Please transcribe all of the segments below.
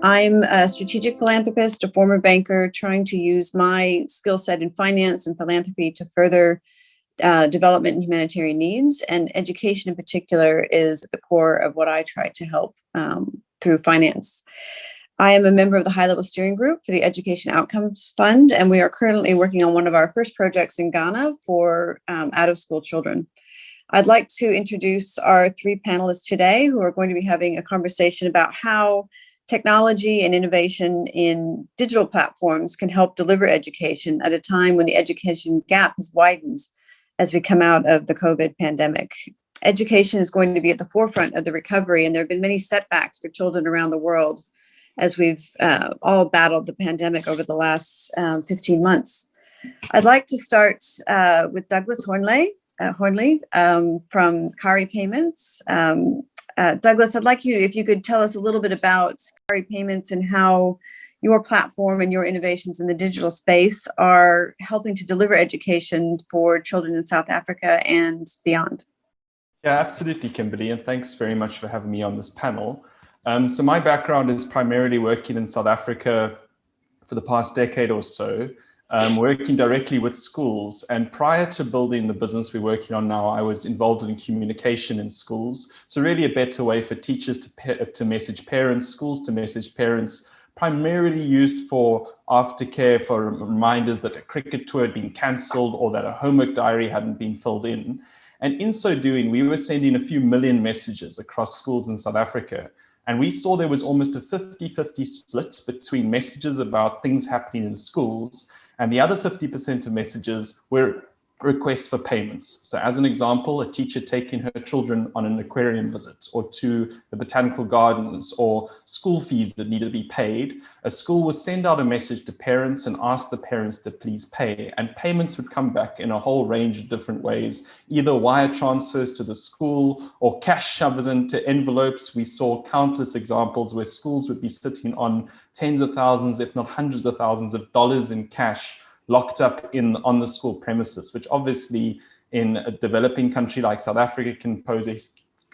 I'm a strategic philanthropist, a former banker, trying to use my skill set in finance and philanthropy to further development and humanitarian needs. And education in particular is at the core of what I try to help through finance. I am a member of the high-level steering group for the Education Outcomes Fund, and we are currently working on one of our first projects in Ghana for out-of-school children. I'd like to introduce our three panelists today who are going to be having a conversation about how technology and innovation in digital platforms can help deliver education at a time when the education gap has widened as we come out of the COVID pandemic. Education is going to be at the forefront of the recovery, and there have been many setbacks for children around the world as we've all battled the pandemic over the last 15 months. I'd like to start with Douglas Hoernle from Karri Payments. Douglas, I'd like you, if you could tell us a little bit about Karri Payments and how your platform and your innovations in the digital space are helping to deliver education for children in South Africa and beyond. Yeah, absolutely, Kimberly, and thanks very much for having me on this panel. So my background is primarily working in South Africa for the past decade or so, working directly with schools. And prior to building the business we're working on now, I was involved in communication in schools. So really a better way for teachers to message parents, schools to message parents, primarily used for aftercare, for reminders that a cricket tour had been cancelled or that a homework diary hadn't been filled in. And in so doing, we were sending a few million messages across schools in South Africa. And we saw there was almost a 50-50 split between messages about things happening in schools, and the other 50% of messages were requests for payments. So as an example, a teacher taking her children on an aquarium visit or to the botanical gardens, or school fees that needed to be paid, a school would send out a message to parents and ask the parents to please pay, and payments would come back in a whole range of different ways, either wire transfers to the school or cash shoved into envelopes. We saw countless examples where schools would be sitting on tens of thousands, if not hundreds of thousands of dollars in cash locked up on the school premises, which obviously in a developing country like South Africa can pose a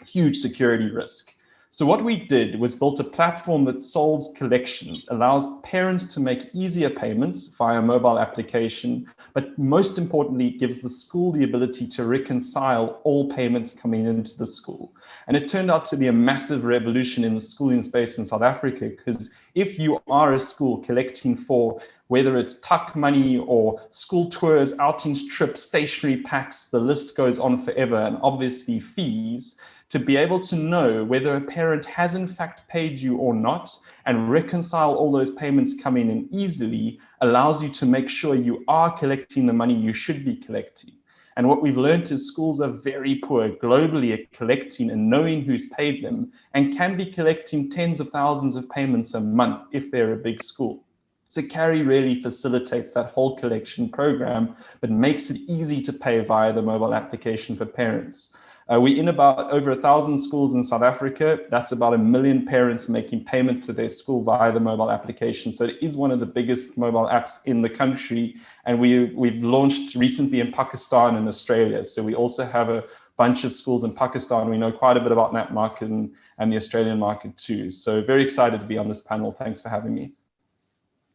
huge security risk. So what we did was built a platform that solves collections, allows parents to make easier payments via mobile application, but most importantly, gives the school the ability to reconcile all payments coming into the school. And it turned out to be a massive revolution in the schooling space in South Africa, because if you are a school collecting for whether it's tuck money or school tours, outings, trips, stationery packs, the list goes on forever, and obviously fees, to be able to know whether a parent has in fact paid you or not and reconcile all those payments coming in easily allows you to make sure you are collecting the money you should be collecting. And what we've learned is schools are very poor globally at collecting and knowing who's paid them, and can be collecting tens of thousands of payments a month if they're a big school. So Karri really facilitates that whole collection program, but makes it easy to pay via the mobile application for parents. We're in about over 1,000 schools in South Africa. That's about 1 million parents making payment to their school via the mobile application. So it is one of the biggest mobile apps in the country. And we've launched recently in Pakistan and Australia. So we also have a bunch of schools in Pakistan. We know quite a bit about that market and the Australian market too. So very excited to be on this panel. Thanks for having me.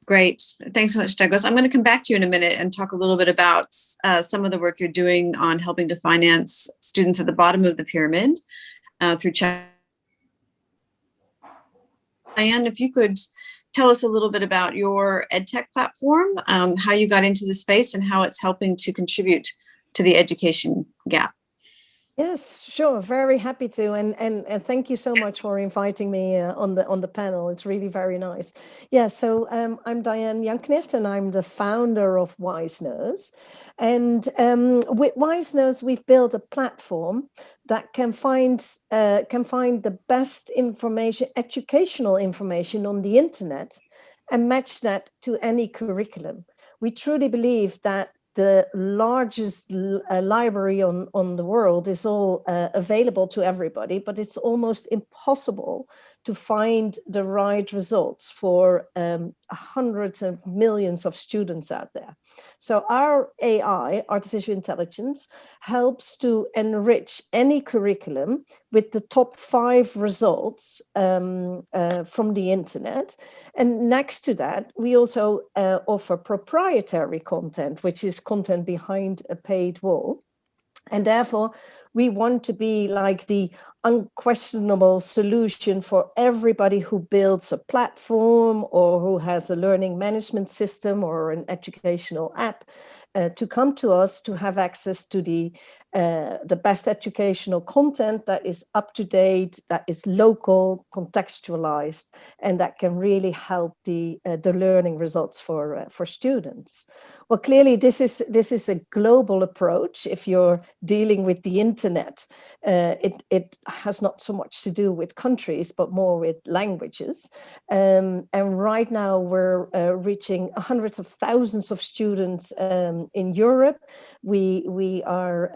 Great. Thanks so much, Douglas. I'm going to come back to you in a minute and talk a little bit about some of the work you're doing on helping to finance students at the bottom of the pyramid through Diane, if you could tell us a little bit about your EdTech platform, how you got into the space and how it's helping to contribute to the education gap. Yes, sure. Very happy to, and thank you so much for inviting me on the panel. It's really very nice. Yeah, so I'm Diane Janknegt, and I'm the founder of WizeNoze. And with WizeNoze, we've built a platform that can find the best information, educational information on the internet, and match that to any curriculum. We truly believe that the largest library on the world is all available to everybody, but it's almost impossible to find the right results for hundreds of millions of students out there. So our AI, artificial intelligence, helps to enrich any curriculum with the top 5 results from the internet. And next to that, we also offer proprietary content, which is content behind a paid wall. And therefore, we want to be like the unquestionable solution for everybody who builds a platform or who has a learning management system or an educational app to come to us to have access to the best educational content that is up to date, that is local, contextualized, and that can really help the learning results for students. Well, clearly, this is a global approach. If you're dealing with the internet, it has not so much to do with countries, but more with languages. And right now, we're reaching hundreds of thousands of students in Europe. We are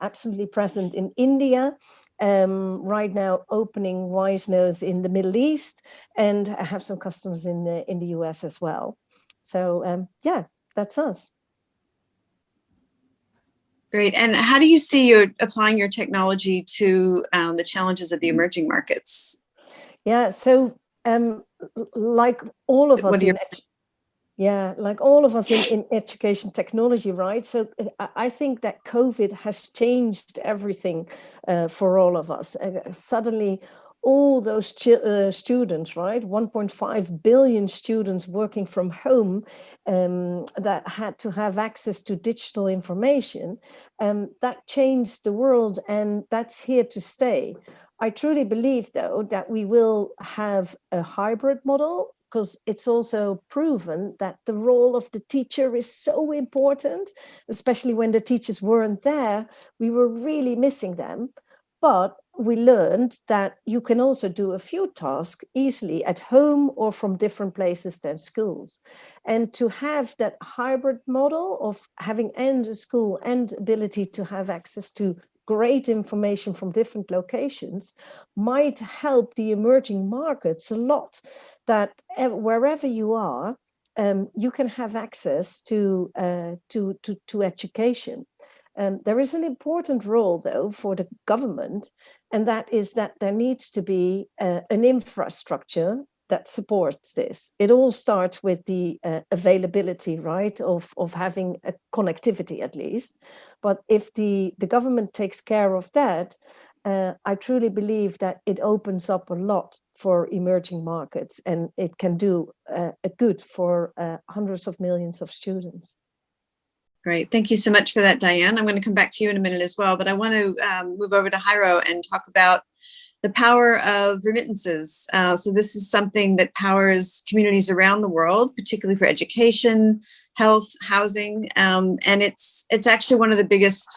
absolutely present in India. Right now, opening WizeNoze in the Middle East, and I have some customers in the US as well. So yeah, that's us. Great. And how do you see you applying your technology to the challenges of the emerging markets? Yeah, so like all of us like all of us in education technology, right? So I think that COVID has changed everything for all of us. Suddenly, all those students, right? 1.5 billion students working from home that had to have access to digital information, that changed the world, and that's here to stay. I truly believe, though, that we will have a hybrid model, because it's also proven that the role of the teacher is so important, especially when the teachers weren't there. We were really missing them. But we learned that you can also do a few tasks easily at home or from different places than schools. And to have that hybrid model of having and a school and ability to have access to great information from different locations might help the emerging markets a lot, that wherever you are, you can have access to education. There is an important role, though, for the government, and that is that there needs to be an infrastructure that supports this. It all starts with the availability, right, of having a connectivity at least. But if the government takes care of that, I truly believe that it opens up a lot for emerging markets, and it can do a good for hundreds of millions of students. Great. Thank you so much for that, Diane. I'm going to come back to you in a minute as well, but I want to move over to Gire and talk about the power of remittances. So this is something that powers communities around the world, particularly for education, health, housing, and it's actually one of the biggest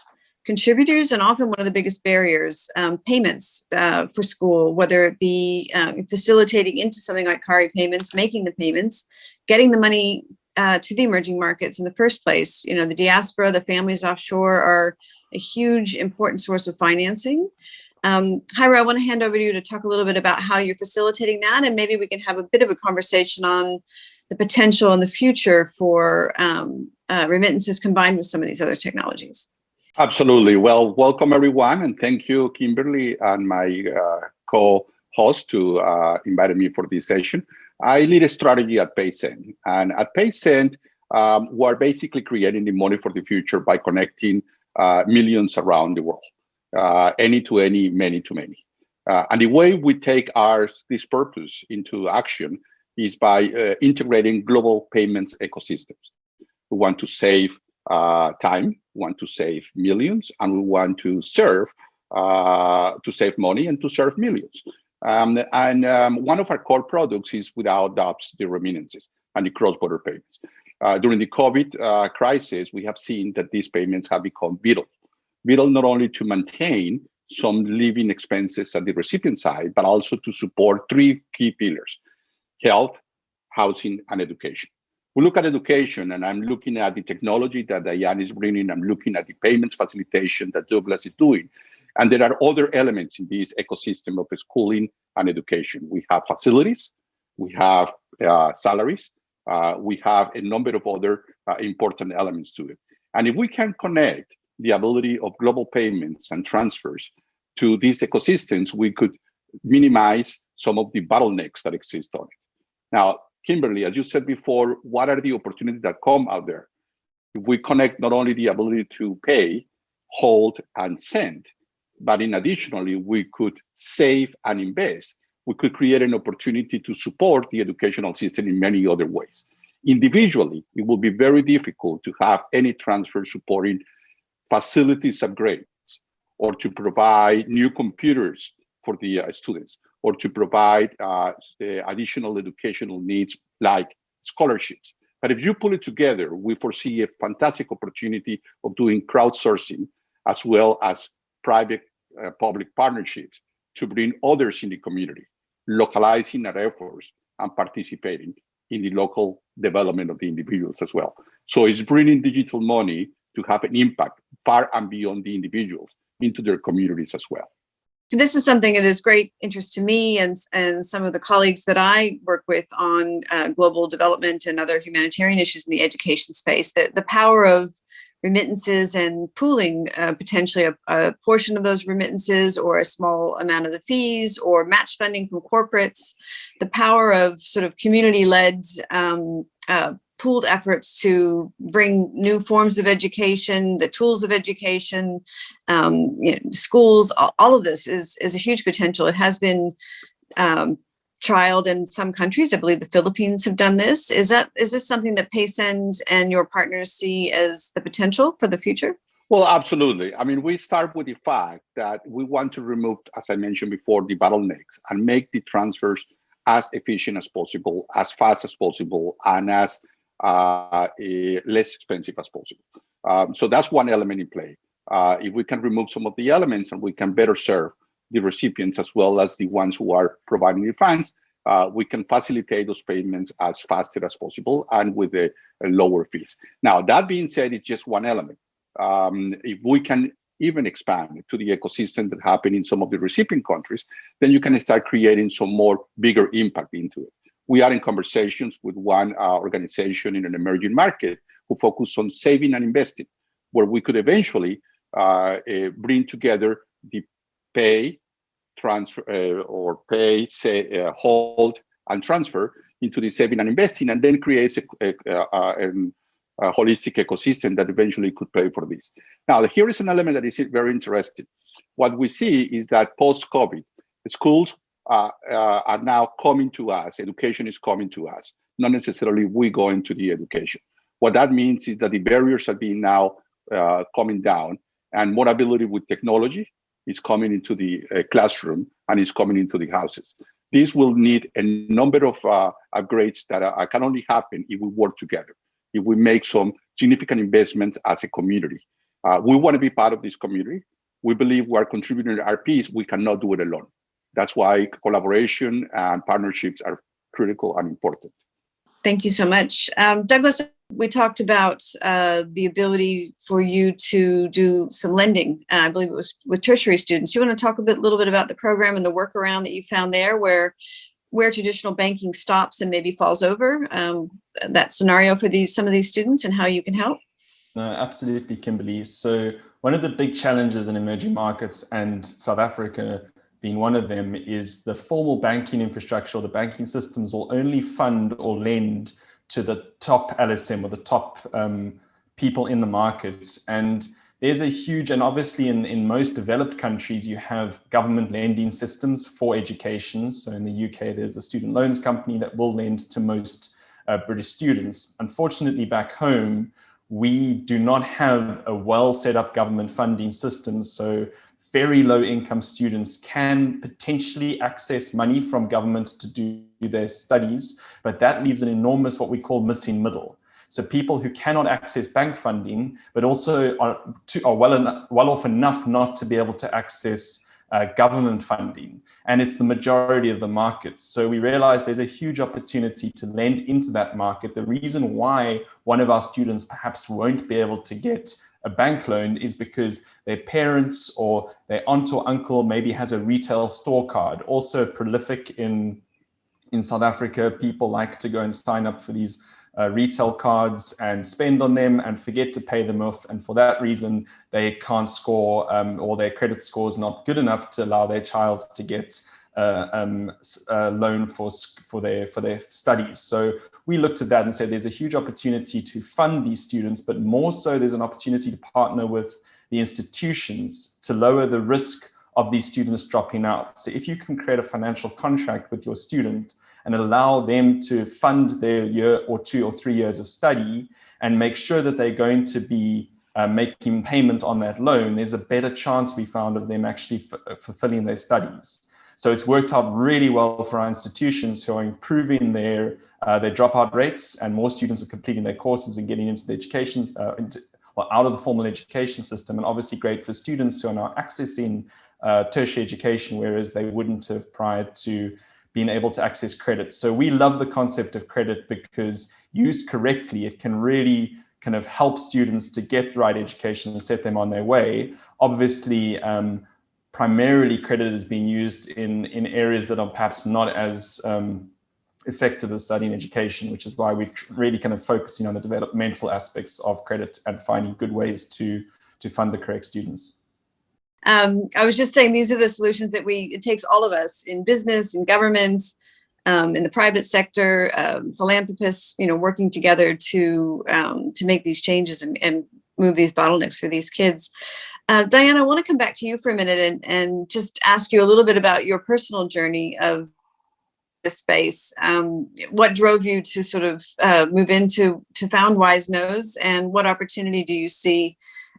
contributors and often one of the biggest barriers, payments for school, whether it be facilitating into something like Karri payments, making the payments, getting the money to the emerging markets in the first place. You know, the diaspora, the families offshore are a huge, important source of financing. Gire, I want to hand over to you to talk a little bit about how you're facilitating that, and maybe we can have a bit of a conversation on the potential in the future for remittances combined with some of these other technologies. Absolutely. Well, welcome everyone, and thank you, Kimberly, and my co-host to inviting me for this session. I lead a strategy at Paysend, and at Paysend, we're basically creating the money for the future by connecting millions around the world, any to any, many to many. And the way we take this purpose into action is by integrating global payments ecosystems. We want to save time, we want to save millions, and we want to save money and to serve millions. One of our core products is, without doubts, the remittances and the cross-border payments. During the COVID crisis, we have seen that these payments have become vital not only to maintain some living expenses at the recipient side, but also to support 3 key pillars: health, housing, and education. We look at education, and I'm looking at the technology that Diane is bringing. I'm looking at the payments facilitation that Douglas is doing. And there are other elements in this ecosystem of schooling and education. We have facilities, we have salaries, we have a number of other important elements to it. And if we can connect the ability of global payments and transfers to these ecosystems, we could minimize some of the bottlenecks that exist on it. Now, Kimberly, as you said before, what are the opportunities that come out there? If we connect not only the ability to pay, hold, and send, but in additionally, we could save and invest, we could create an opportunity to support the educational system in many other ways. Individually, it will be very difficult to have any transfer supporting facilities upgrades, or to provide new computers for the students, or to provide the additional educational needs like scholarships. But if you pull it together, we foresee a fantastic opportunity of doing crowdsourcing as well as private public partnerships to bring others in the community, localizing our efforts and participating in the local development of the individuals as well. So it's bringing digital money to have an impact far and beyond the individuals into their communities as well. This is something that is great interest to me and some of the colleagues that I work with on global development and other humanitarian issues in the education space. The power of remittances and pooling potentially a portion of those remittances or a small amount of the fees or match funding from corporates, the power of sort of community-led pooled efforts to bring new forms of education, the tools of education, schools, all of this is a huge potential. It has been trialed in some countries. I believe the Philippines have done this. Is this something that Paysend and your partners see as the potential for the future? Well, absolutely. I mean, we start with the fact that we want to remove, as I mentioned before, the bottlenecks and make the transfers as efficient as possible, as fast as possible, and as less expensive as possible. So that's one element in play. If we can remove some of the elements and we can better serve the recipients as well as the ones who are providing the funds, we can facilitate those payments as faster as possible and with a lower fees. Now, that being said, it's just one element. If we can even expand to the ecosystem that happen in some of the recipient countries, then you can start creating some more bigger impact into it. We are in conversations with one organization in an emerging market who focus on saving and investing, where we could eventually bring together the pay, transfer, or pay, say, hold, and transfer into the saving and investing, and then creates a holistic ecosystem that eventually could pay for this. Now, here is an element that is very interesting. What we see is that post-COVID, schools are now coming to us, education is coming to us, not necessarily we go into the education. What that means is that the barriers are being now coming down, and more ability with technology is coming into the classroom and is coming into the houses. This will need a number of upgrades that can only happen if we work together, if we make some significant investments as a community. We want to be part of this community. We believe we are contributing our piece. We cannot do it alone. That's why collaboration and partnerships are critical and important. Thank you so much. Douglas, we talked about the ability for you to do some lending. I believe it was with tertiary students. You want to talk a little bit about the program and the workaround that you found there, where traditional banking stops and maybe falls over, that scenario for some of these students and how you can help? Absolutely, Kimberly. So one of the big challenges in emerging markets, and South Africa being one of them, is the formal banking infrastructure or the banking systems will only fund or lend to the top LSM or the top people in the markets. And there's a huge, and obviously in most developed countries, you have government lending systems for education. So in the UK, there's the student loans company that will lend to most British students. Unfortunately, back home, we do not have a well set up government funding system. So very low income students can potentially access money from government to do their studies, but that leaves an enormous, what we call missing middle. So people who cannot access bank funding, but also are well off enough not to be able to access government funding. And it's the majority of the markets. So we realize there's a huge opportunity to lend into that market. The reason why one of our students perhaps won't be able to get a bank loan is because their parents or their aunt or uncle maybe has a retail store card, also prolific in in South Africa, people like to go and sign up for these retail cards and spend on them and forget to pay them off. And for that reason, they can't score or their credit score is not good enough to allow their child to get a loan for their studies. So we looked at that and said there's a huge opportunity to fund these students, but more so there's an opportunity to partner with the institutions to lower the risk of these students dropping out. So if you can create a financial contract with your student and allow them to fund their year or 2 or 3 years of study and make sure that they're going to be making payment on that loan, there's a better chance, we found, of them actually fulfilling their studies. So it's worked out really well for our institutions who are improving their dropout rates, and more students are completing their courses and getting into the education, out of the formal education system, and obviously great for students who are now accessing tertiary education, whereas they wouldn't have prior to being able to access credit. So we love the concept of credit because used correctly, it can really kind of help students to get the right education and set them on their way. Obviously, primarily credit is being used in areas that are perhaps not as effective as studying education, which is why we're really kind of focusing on the developmental aspects of credit and finding good ways to fund the correct students. I was just saying, these are the solutions that it takes all of us in business, in government, in the private sector, philanthropists, working together to make these changes and move these bottlenecks for these kids. Diane, I want to come back to you for a minute and just ask you a little bit about your personal journey of this space. What drove you to sort of move into to found WizeNoze, and what opportunity do you see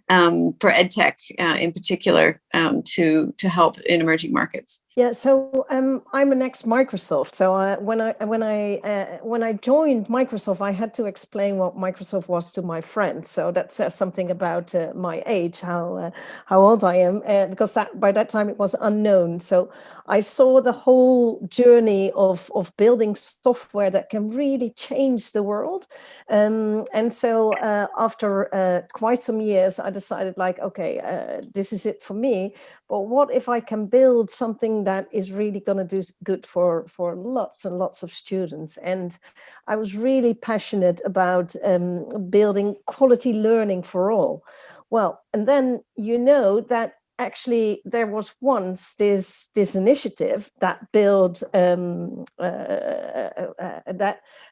for EdTech in particular to help in emerging markets? Yeah, so I'm an ex-Microsoft. So when I joined Microsoft, I had to explain what Microsoft was to my friends. So that says something about my age, how old I am, because by that time it was unknown. So I saw the whole journey of building software that can really change the world. And so after quite some years, I decided, like, okay, this is it for me. But what if I can build something that is really going to do good for lots and lots of students? And I was really passionate about building quality learning for all. Well, and then that actually there was once this initiative that built that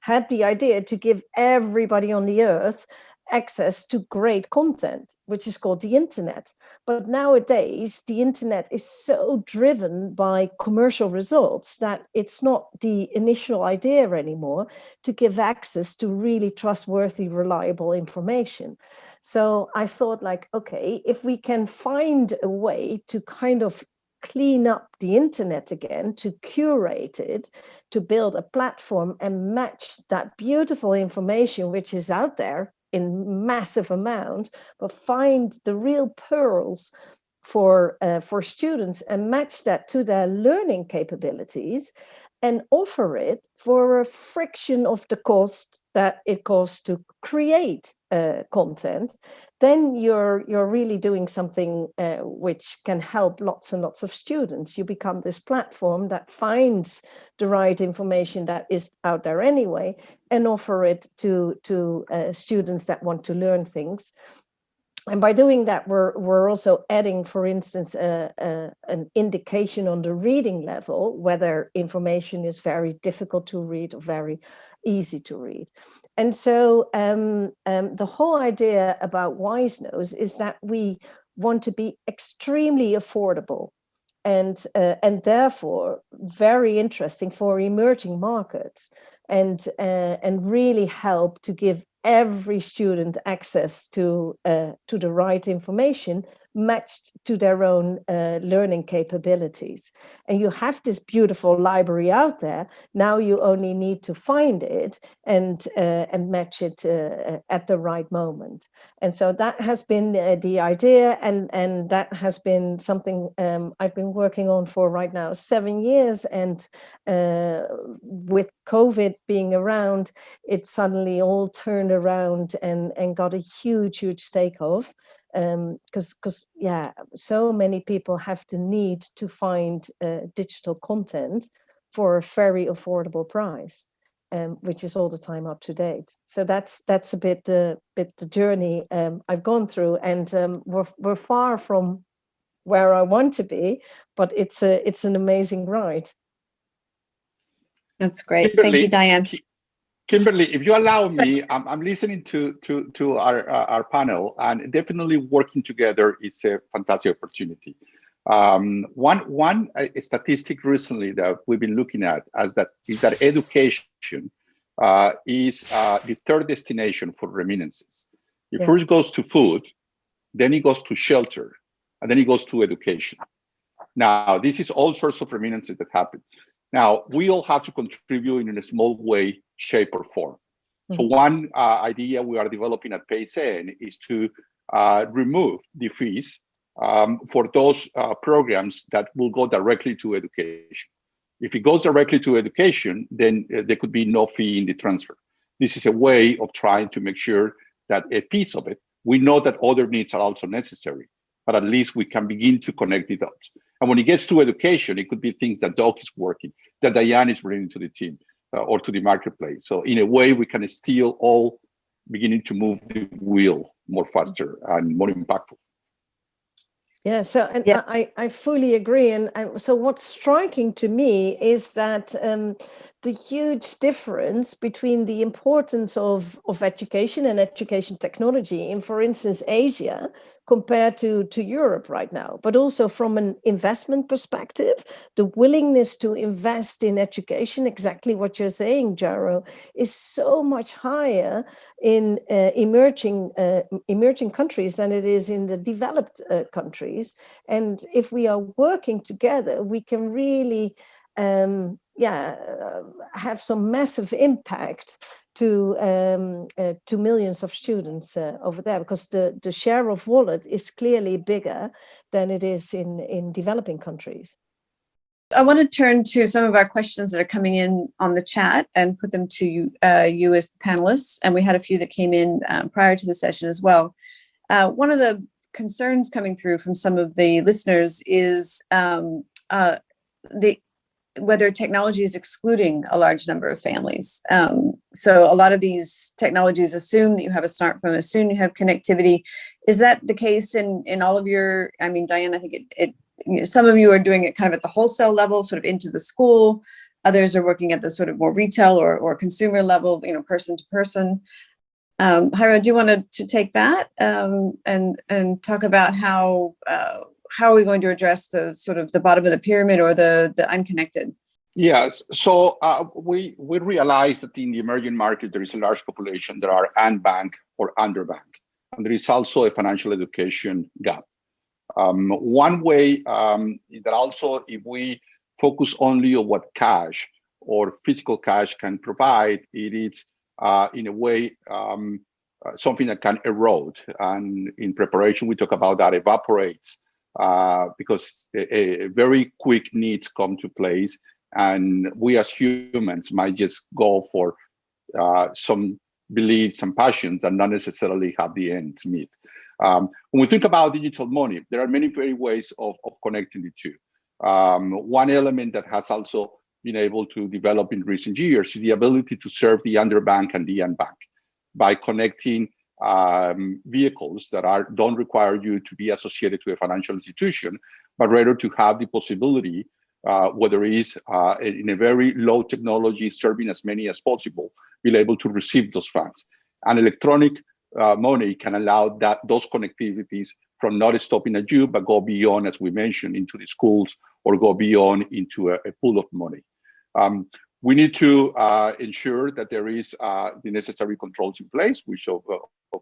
had the idea to give everybody on the earth access to great content, which is called the internet. But nowadays, the internet is so driven by commercial results that it's not the initial idea anymore to give access to really trustworthy, reliable information. So I thought, like, okay, if we can find a way to kind of clean up the internet again, to curate it, to build a platform and match that beautiful information which is out there in massive amount, but find the real pearls for students and match that to their learning capabilities and offer it for a fraction of the cost that it costs to create content, then you're really doing something which can help lots and lots of students. You become this platform that finds the right information that is out there anyway and offer it to students that want to learn things. And by doing that, we're also adding, for instance, an indication on the reading level, whether information is very difficult to read or very easy to read. And so the whole idea about WizeNoze is that we want to be extremely affordable and therefore very interesting for emerging markets, and really help to give every student access to the right information matched to their own learning capabilities. And you have this beautiful library out there. Now you only need to find it and match it at the right moment. And so that has been the idea, and that has been something I've been working on for right now 7 years. And with COVID being around, it suddenly all turned around and got a huge take off. Because so many people have the need to find digital content for a very affordable price, which is all the time up to date. So that's a bit the journey I've gone through, and we're far from where I want to be, but it's an amazing ride. That's great. Thank you, Diane. Kimberly, if you allow me, I'm listening to our panel, and definitely working together is a fantastic opportunity. One statistic recently that we've been looking at is that education is the third destination for remittances. It first goes to food, then it goes to shelter, and then it goes to education. Now, this is all sorts of remittances that happen. Now, we all have to contribute in a small way, shape, or form. So one idea we are developing at Paysend is to remove the fees for those programs that will go directly to education. If it goes directly to education, then there could be no fee in the transfer. This is a way of trying to make sure that a piece of it, we know that other needs are also necessary, but at least we can begin to connect the dots. And when it gets to education, it could be things that Doc is working, that Diane is bringing to the team or to the marketplace. So in a way, we can still all beginning to move the wheel more faster and more impactful. Yeah, so and yeah. I fully agree. And so what's striking to me is that the huge difference between the importance of education and education technology in, for instance, Asia compared to Europe right now, but also from an investment perspective, the willingness to invest in education, exactly what you're saying, Gire, is so much higher in emerging countries than it is in the developed countries. And if we are working together, we can really have some massive impact to millions of students over there, because the share of wallet is clearly bigger than it is in developing countries. I want to turn to some of our questions that are coming in on the chat and put them to you as the panelists. And we had a few that came in prior to the session as well. One of the concerns coming through from some of the listeners is whether technology is excluding a large number of families. So a lot of these technologies assume that you have a smartphone, assume you have connectivity. Is that the case in all of your, I mean, Diane, I think some of you are doing it kind of at the wholesale level, sort of into the school. Others are working at the sort of more retail or consumer level, person to person. Hoernle, do you want to take that and talk about how are we going to address the sort of the bottom of the pyramid or the unconnected? Yes, so we realize that in the emerging market, there is a large population that are unbanked or underbanked, and there is also a financial education gap. One way is that also if we focus only on what cash or physical cash can provide, it is in a way something that can erode. And in preparation, we talk about that evaporates because a very quick needs come to place. And we as humans might just go for some beliefs and passions that not necessarily have the ends meet. When we think about digital money, there are many ways of connecting the two. One element that has also been able to develop in recent years is the ability to serve the underbanked and the unbanked by connecting vehicles that don't require you to be associated to a financial institution, but rather to have the possibility, whether it is in a very low technology, serving as many as possible, be able to receive those funds. And electronic money can allow those connectivities from not stopping at you, but go beyond, as we mentioned, into the schools or go beyond into a pool of money. We need to ensure that there is the necessary controls in place, which of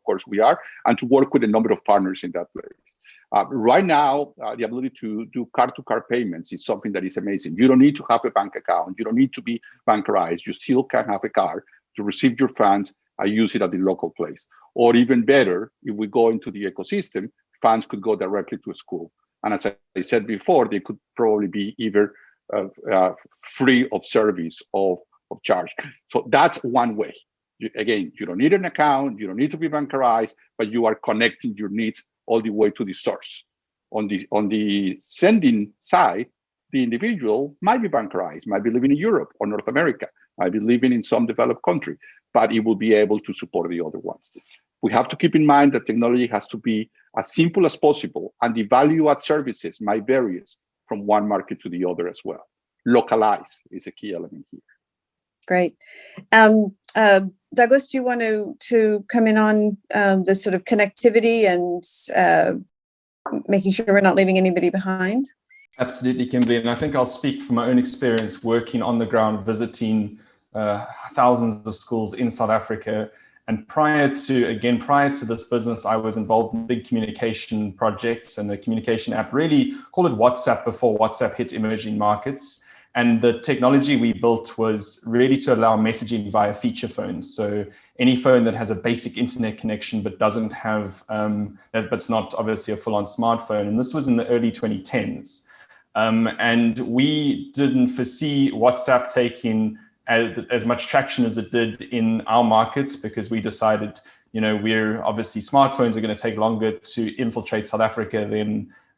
course we are, and to work with a number of partners in that place. Right now, the ability to do card-to-card payments is something that is amazing. You don't need to have a bank account. You don't need to be bankerized. You still can have a card to receive your funds and use it at the local place. Or even better, if we go into the ecosystem, funds could go directly to a school. And as I said before, they could probably be either free of service of charge. So that's one way. Again, you don't need an account, you don't need to be bankerized, but you are connecting your needs all the way to the source. On the sending side, the individual might be bancarized, might be living in Europe or North America, might be living in some developed country, but it will be able to support the other ones. We have to keep in mind that technology has to be as simple as possible, and the value add services might vary from one market to the other as well. Localize is a key element here. Great. Douglas, do you want to come in on the sort of connectivity and making sure we're not leaving anybody behind? Absolutely, Kimberly. And I think I'll speak from my own experience working on the ground, visiting thousands of schools in South Africa. And prior to this business, I was involved in big communication projects and a communication app, really call it WhatsApp before WhatsApp hit emerging markets. And the technology we built was really to allow messaging via feature phones. So any phone that has a basic internet connection but doesn't have, but's not obviously a full-on smartphone. And this was in the early 2010s. And we didn't foresee WhatsApp taking as much traction as it did in our market, because we decided, we're obviously smartphones are going to take longer to infiltrate South Africa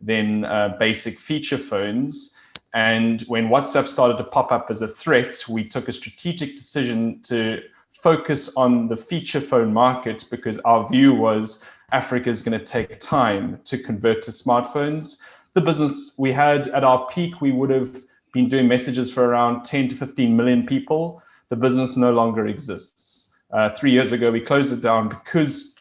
than basic feature phones. And when WhatsApp started to pop up as a threat, we took a strategic decision to focus on the feature phone market, because our view was Africa is going to take time to convert to smartphones. The business we had at our peak, we would have been doing messages for around 10 to 15 million people. The business no longer exists. 3 years ago, we closed it down because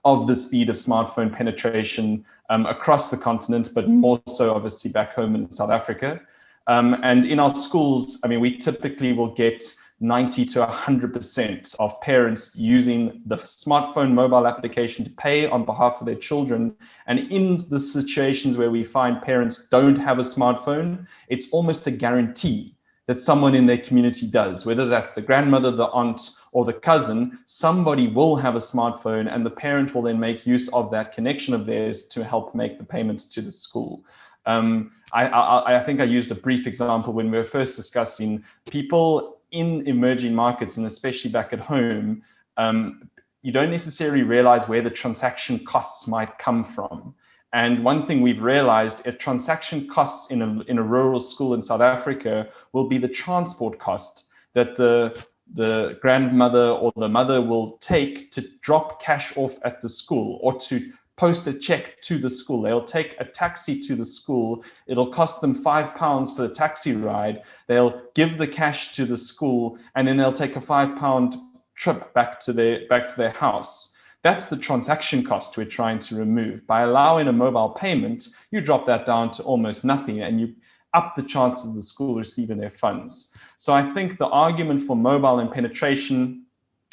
of the speed of smartphone penetration across the continent, but more so obviously back home in South Africa. And in our schools, we typically will get 90 to 100% of parents using the smartphone mobile application to pay on behalf of their children. And in the situations where we find parents don't have a smartphone, it's almost a guarantee that someone in their community does, whether that's the grandmother, the aunt, or the cousin. Somebody will have a smartphone, and the parent will then make use of that connection of theirs to help make the payments to the school. I think I used a brief example when we were first discussing people in emerging markets, and especially back at home. You don't necessarily realize where the transaction costs might come from. And one thing we've realized, if transaction costs in a rural school in South Africa will be the transport cost that the grandmother or the mother will take to drop cash off at the school, or to post a check to the school. They'll take a taxi to the school. It'll cost them £5 for the taxi ride. They'll give the cash to the school, and then they'll take a £5 trip back to their house. That's the transaction cost we're trying to remove. By allowing a mobile payment, you drop that down to almost nothing, and you up the chances of the school receiving their funds. So I think the argument for mobile and penetration,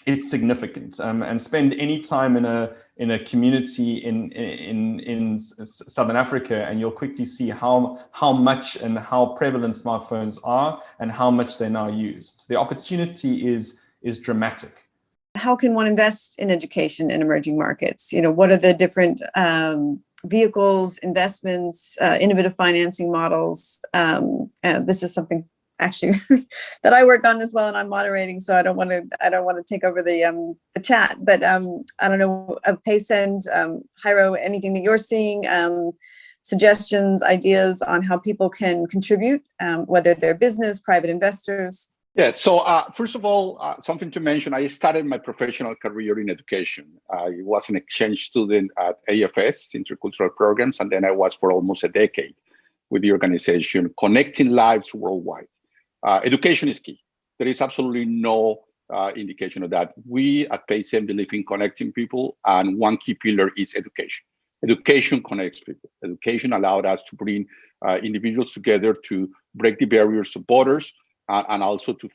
it's significant. And spend any time in a community in Southern Africa, and you'll quickly see how much and how prevalent smartphones are and how much they're now used. The opportunity is dramatic. How can one invest in education in emerging markets? What are the different vehicles, investments, innovative financing models? This is something actually that I work on as well, and I'm moderating, so I don't want to take over the chat. But I don't know, Paysend, Gire, anything that you're seeing, suggestions, ideas on how people can contribute, whether they're business, private investors. Yeah, so first of all, something to mention, I started my professional career in education. I was an exchange student at AFS, Intercultural Programs, and then I was for almost a decade with the organization, connecting lives worldwide. Education is key. There is absolutely no indication of that. We at Paysend believe in connecting people, and one key pillar is education. Education connects people. Education allowed us to bring individuals together to break the barriers of borders, and also to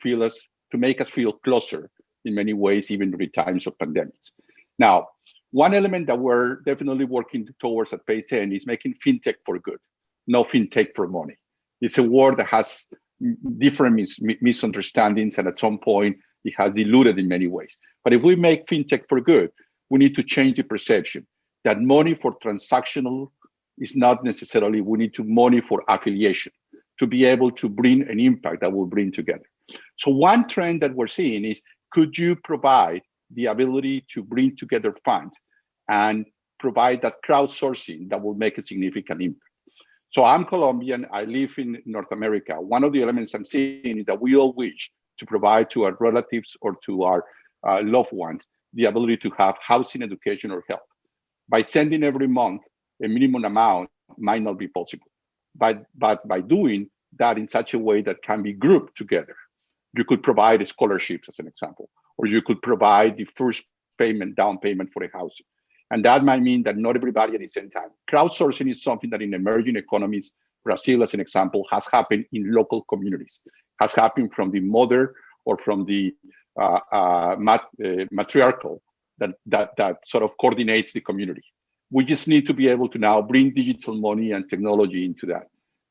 make us feel closer in many ways, even during times of pandemics. Now, one element that we're definitely working towards at Paysend is making fintech for good, no fintech for money. It's a word that has different misunderstandings, and at some point it has diluted in many ways. But if we make fintech for good, we need to change the perception that money for transactional is not necessarily, we need to money for affiliation, to be able to bring an impact that will bring together. So one trend that we're seeing is, could you provide the ability to bring together funds and provide that crowdsourcing that will make a significant impact? So I'm Colombian, I live in North America. One of the elements I'm seeing is that we all wish to provide to our relatives or to our loved ones the ability to have housing, education, or health. By sending every month a minimum amount might not be possible. But by doing that in such a way that can be grouped together, you could provide scholarships as an example, or you could provide the first payment, down payment for a house. And that might mean that not everybody at the same time. Crowdsourcing is something that in emerging economies, Brazil as an example, has happened in local communities, has happened from the mother or from the matriarchal that sort of coordinates the community. We just need to be able to now bring digital money and technology into that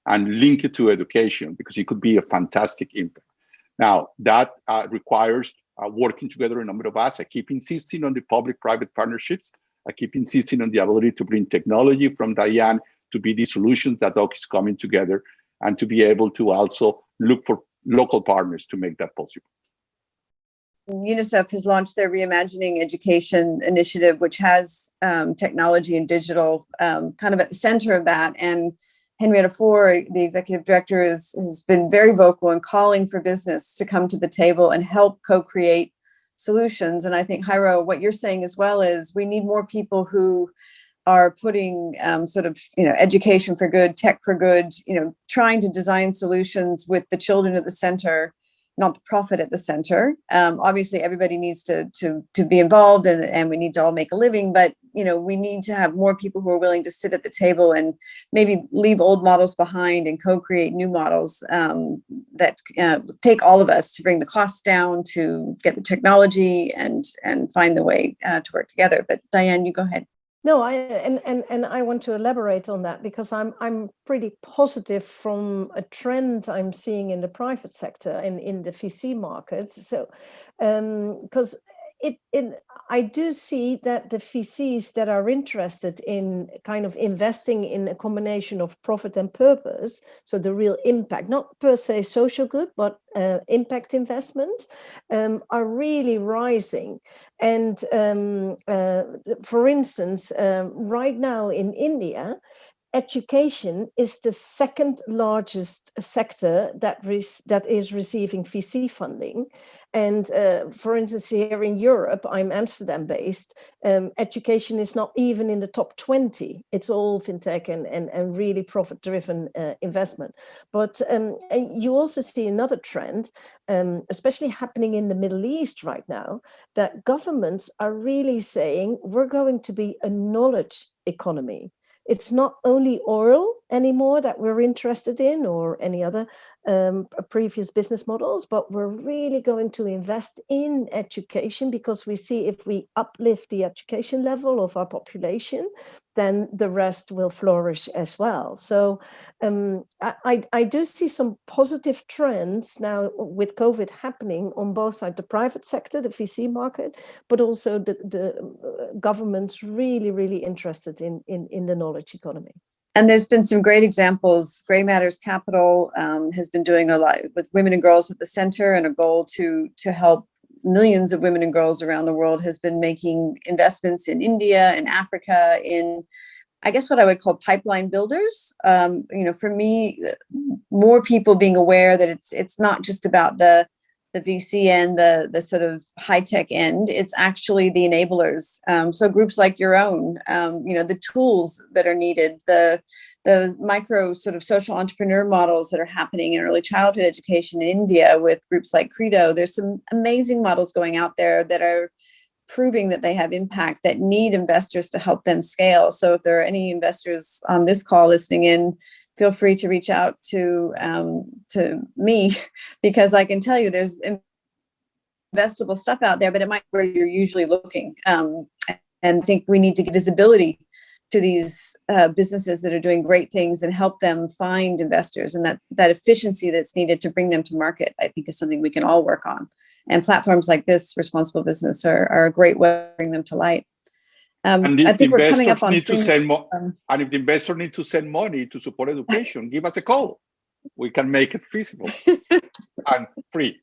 and link it to education, because it could be a fantastic impact. Now, that requires working together, a number of us. I keep insisting on the public-private partnerships. I keep insisting on the ability to bring technology from Diane to be the solutions that DOC is coming together, and to be able to also look for local partners to make that possible. UNICEF has launched their Reimagining Education initiative, which has technology and digital kind of at the center of that. And Henrietta Fore, the executive director, has been very vocal in calling for business to come to the table and help co-create solutions. And I think, Jairo, what you're saying as well is we need more people who are putting education for good, tech for good, trying to design solutions with the children at the center, not the profit at the center. Obviously, everybody needs to be involved, and we need to all make a living. But we need to have more people who are willing to sit at the table and maybe leave old models behind and co-create new models that take all of us to bring the costs down, to get the technology, and find the way to work together. But Diane, you go ahead. No, I want to elaborate on that, because I'm pretty positive from a trend I'm seeing in the private sector and in the VC market. So, because I do see that the VCs that are interested in kind of investing in a combination of profit and purpose, so the real impact, not per se social good, but impact investment, are really rising. And for instance, right now in India, education is the second largest sector that is receiving VC funding. And for instance, here in Europe, I'm Amsterdam based, education is not even in the top 20. It's all fintech and really profit driven investment. But you also see another trend, especially happening in the Middle East right now, that governments are really saying we're going to be a knowledge economy. It's not only oil anymore that we're interested in, or any other previous business models, but we're really going to invest in education, because we see if we uplift the education level of our population, then the rest will flourish as well. So I do see some positive trends now with COVID happening on both sides, the private sector, the VC market, but also the governments really, really interested in the knowledge economy. And there's been some great examples. Grey Matters Capital has been doing a lot with women and girls at the center, and a goal to help millions of women and girls around the world, has been making investments in India and Africa in, I guess, what I would call pipeline builders. For me, more people being aware that it's not just about the VC end, the sort of high tech end. It's actually the enablers. So groups like your own, the tools that are needed, the micro sort of social entrepreneur models that are happening in early childhood education in India with groups like Credo. There's some amazing models going out there that are proving that they have impact, that need investors to help them scale. So if there are any investors on this call listening in, feel free to reach out to me, because I can tell you there's investable stuff out there, but it might be where you're usually looking. And I think we need to give visibility to these businesses that are doing great things and help them find investors, and that efficiency that's needed to bring them to market, I think, is something we can all work on. And platforms like this, Responsible Business, are a great way to bring them to light. I think we're coming up on and if the investors need to send money to support education, give us a call. We can make it feasible and free.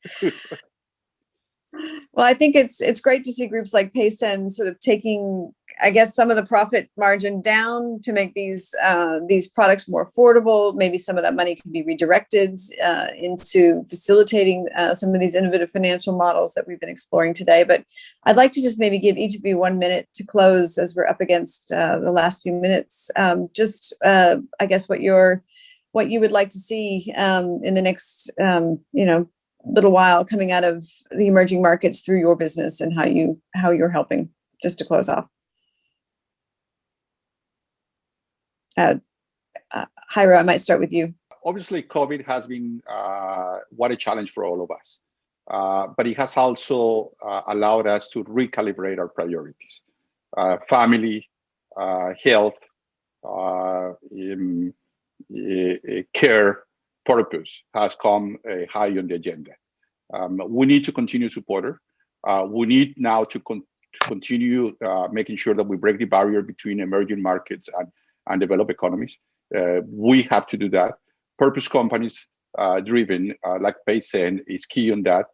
Well, I think it's great to see groups like Paysend sort of taking, I guess, some of the profit margin down to make these products more affordable. Maybe some of that money can be redirected into facilitating some of these innovative financial models that we've been exploring today. But I'd like to just maybe give each of you 1 minute to close as we're up against the last few minutes. I guess what you would like to see in the next little while coming out of the emerging markets through your business and how you're helping, just to close off. Gire, I might start with you. Obviously, COVID has been what a challenge for all of us, but it has also allowed us to recalibrate our priorities. Family, health, care, purpose has come high on the agenda. We need to continue to support her. We need now to continue making sure that we break the barrier between emerging markets and developed economies. We have to do that. Purpose companies driven like Paysend is key on that.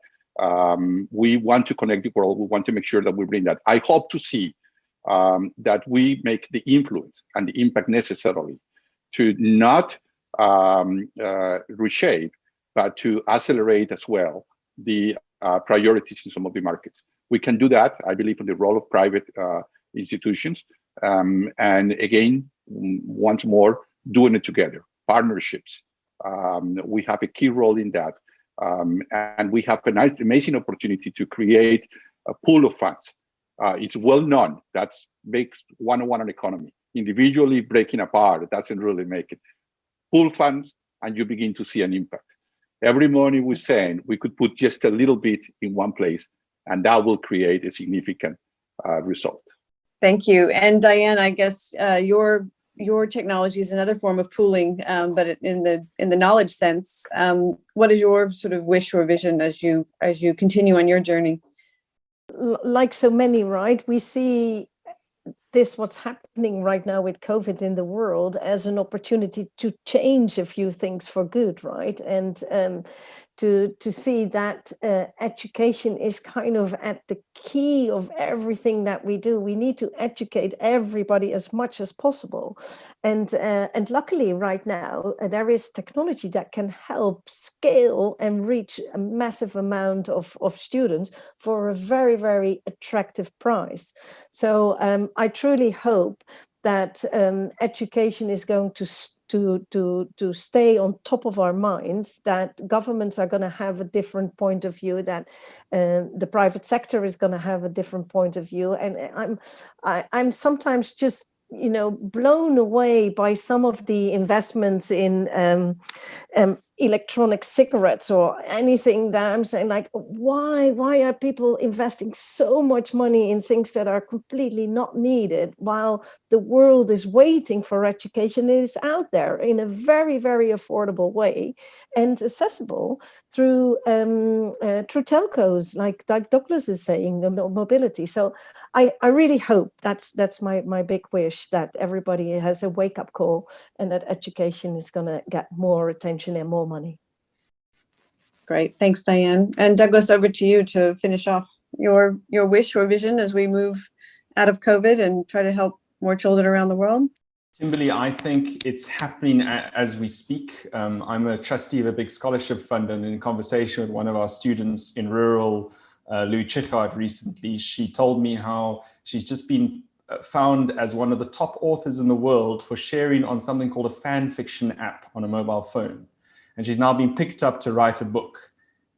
We want to connect the world. We want to make sure that we bring that. I hope to see that we make the influence and the impact necessarily to not reshape, but to accelerate as well the priorities in some of the markets. We can do that, I believe, in the role of private institutions. And again, once more, doing it together, partnerships. We have a key role in that. And we have an amazing opportunity to create a pool of funds. It's well known, that makes one-on-one an economy. Individually breaking apart, it doesn't really make it. Pool funds, and you begin to see an impact. Every morning we're saying we could put just a little bit in one place, and that will create a significant result. Thank you. And Diane, I guess your technology is another form of pooling, but in the knowledge sense. What is your sort of wish or vision as you continue on your journey? Like so many, right? We see what's happening right now with COVID in the world as an opportunity to change a few things for good, right? And to see that education is kind of at the key of everything that we do. We need to educate everybody as much as possible. And luckily right now, there is technology that can help scale and reach a massive amount of students for a very, very attractive price. So I truly hope that education is going to stay on top of our minds, that governments are going to have a different point of view, that the private sector is going to have a different point of view. And I'm sometimes just blown away by some of the investments in electronic cigarettes or anything that I'm saying, like, why are people investing so much money in things that are completely not needed while the world is waiting for education? It is out there in a very, very affordable way and accessible through telcos, like Douglas is saying, the mobility. So I really hope that's my big wish, that everybody has a wake-up call and that education is going to get more attention and more money. Great, thanks, Diane. And Douglas, over to you to finish off your wish or vision as we move out of COVID and try to help more children around the world. Kimberly, I think it's happening as we speak. I'm a trustee of a big scholarship fund, and in conversation with one of our students in rural Louis recently, she told me how she's just been found as one of the top authors in the world for sharing on something called a fan fiction app on a mobile phone. And she's now been picked up to write a book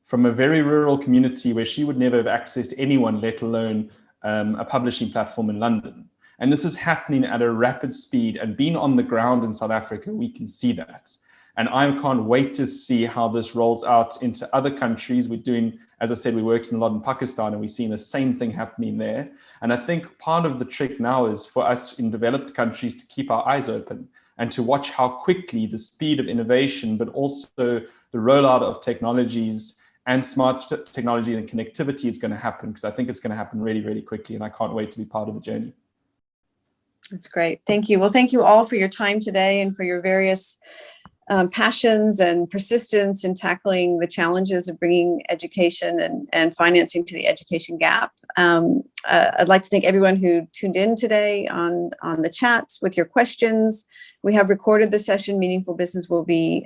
from a very rural community where she would never have accessed anyone, let alone a publishing platform in London. And this is happening at a rapid speed, and being on the ground in South Africa, we can see that. And I can't wait to see how this rolls out into other countries. We're doing, as I said, we're working a lot in Pakistan, and we're seeing the same thing happening there. And I think part of the trick now is for us in developed countries to keep our eyes open and to watch how quickly the speed of innovation, but also the rollout of technologies and smart technology and connectivity is going to happen, because I think it's going to happen really, really quickly. And I can't wait to be part of the journey. That's great. Thank you. Well, thank you all for your time today and for your various passions and persistence in tackling the challenges of bringing education and financing to the education gap. I'd like to thank everyone who tuned in today on the chat with your questions. We have recorded the session. Meaningful Business will be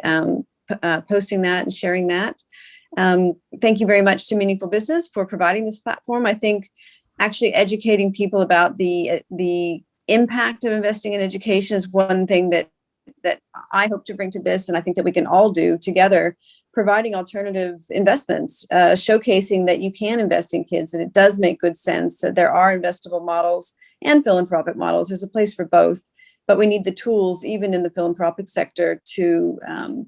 posting that and sharing that. Thank you very much to Meaningful Business for providing this platform. I think actually educating people about the impact of investing in education is one thing that I hope to bring to this, and I think that we can all do together, providing alternative investments, showcasing that you can invest in kids, and it does make good sense, that there are investable models and philanthropic models. There's a place for both, but we need the tools, even in the philanthropic sector, to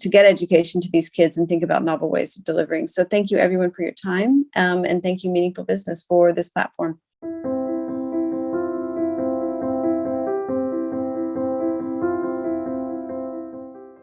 get education to these kids and think about novel ways of delivering. So thank you, everyone, for your time, and thank you, Meaningful Business, for this platform.